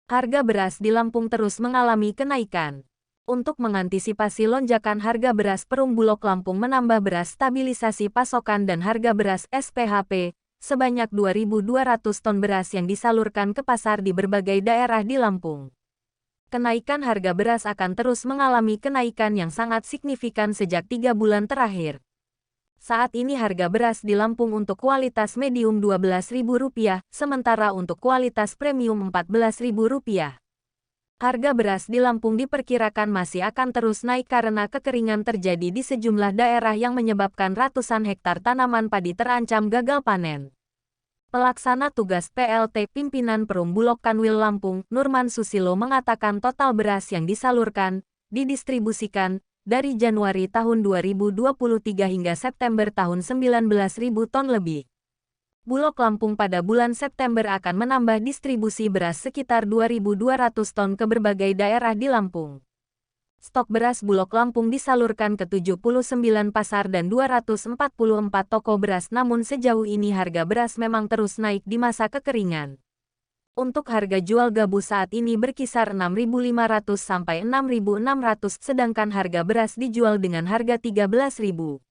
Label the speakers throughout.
Speaker 1: Harga beras di Lampung terus mengalami kenaikan. Untuk mengantisipasi lonjakan harga beras, Perum Bulog Lampung menambah beras stabilisasi pasokan dan harga beras SPHP sebanyak 2.200 ton beras yang disalurkan ke pasar di berbagai daerah di Lampung. Kenaikan harga beras akan terus mengalami kenaikan yang sangat signifikan sejak 3 bulan terakhir. Saat ini harga beras di Lampung untuk kualitas medium Rp12.000, sementara untuk kualitas premium Rp14.000. Harga beras di Lampung diperkirakan masih akan terus naik karena kekeringan terjadi di sejumlah daerah yang menyebabkan ratusan hektar tanaman padi terancam gagal panen. Pelaksana tugas PLT Pimpinan Perum Bulog Kanwil Lampung, Nurman Susilo mengatakan total beras yang disalurkan, didistribusikan, dari Januari tahun 2023 hingga September tahun 19.000 ton lebih. Bulog Lampung pada bulan September akan menambah distribusi beras sekitar 2.200 ton ke berbagai daerah di Lampung. Stok beras Bulog Lampung disalurkan ke 79 pasar dan 244 toko beras, namun sejauh ini harga beras memang terus naik di masa kekeringan. Untuk harga jual gabus saat ini berkisar Rp6.500 sampai Rp6.600, sedangkan harga beras dijual dengan harga Rp13.000.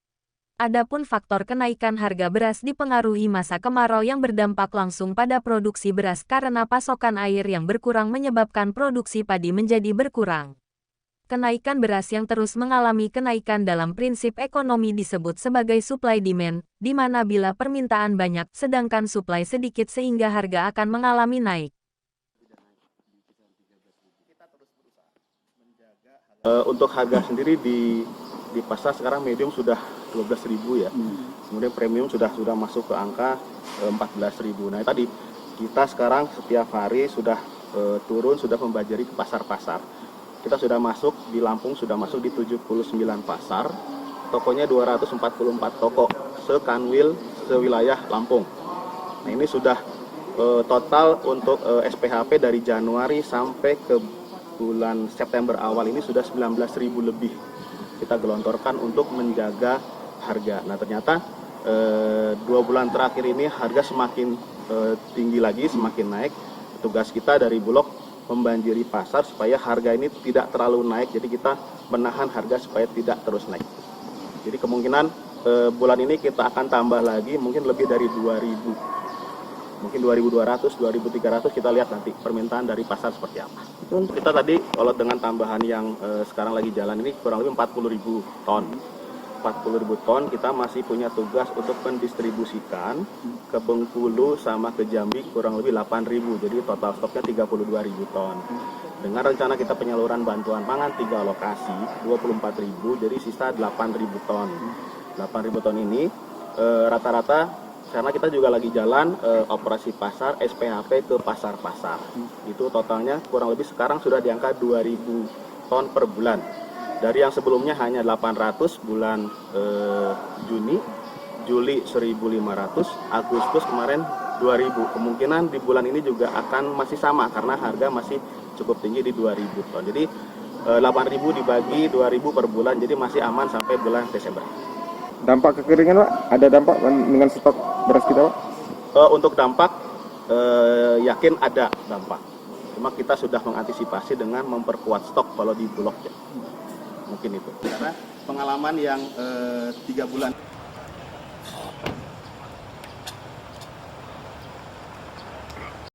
Speaker 1: Adapun faktor kenaikan harga beras dipengaruhi masa kemarau yang berdampak langsung pada produksi beras karena pasokan air yang berkurang menyebabkan produksi padi menjadi berkurang. Kenaikan beras yang terus mengalami kenaikan dalam prinsip ekonomi disebut sebagai supply demand, di mana bila permintaan banyak sedangkan supply sedikit sehingga harga akan mengalami naik.
Speaker 2: Untuk harga sendiri di pasar sekarang medium sudah 12.000 ya. Kemudian premium sudah masuk ke angka 14.000. Nah, tadi kita sekarang setiap hari sudah turun, sudah membajari ke pasar-pasar. Kita sudah masuk di Lampung, sudah masuk di 79 pasar. Tokonya 244 toko se-Kanwil, se-wilayah Lampung. Nah, ini sudah total untuk SPHP dari Januari sampai ke bulan September awal ini sudah 19.000 lebih kita gelontorkan untuk menjaga harga. Nah, ternyata 2 bulan terakhir ini harga semakin tinggi lagi, semakin naik. Tugas kita dari Bulog membanjiri pasar supaya harga ini tidak terlalu naik, jadi kita menahan harga supaya tidak terus naik. Jadi kemungkinan bulan ini kita akan tambah lagi mungkin lebih dari 2.000. Mungkin 2.200, 2.300, kita lihat nanti permintaan dari pasar seperti apa. Kita tadi kalau dengan tambahan yang sekarang lagi jalan ini kurang lebih 40.000 ton. 40.000 ton kita masih punya tugas untuk mendistribusikan ke Bengkulu sama ke Jambi kurang lebih 8.000. Jadi total stoknya 32.000 ton. Dengan rencana kita penyaluran bantuan pangan 3 lokasi 24.000, jadi sisa 8.000 ton. 8.000 ton ini rata-rata karena kita juga lagi jalan operasi pasar SPHP ke pasar-pasar. Itu totalnya kurang lebih sekarang sudah di angka 2.000 ton per bulan. Dari yang sebelumnya hanya 800 bulan Juni, Juli 1.500, Agustus kemarin 2.000. Kemungkinan di bulan ini juga akan masih sama karena harga masih cukup tinggi di 2.000 ton. Jadi 8.000 dibagi 2.000 per bulan, jadi masih aman sampai bulan Desember.
Speaker 3: Dampak kekeringan, Pak? Ada dampak dengan stok beras kita, Pak?
Speaker 2: Untuk dampak, yakin ada dampak. Cuma kita sudah mengantisipasi dengan memperkuat stok kalau di Bulog ya. Mungkin itu. Karena pengalaman yang 3 bulan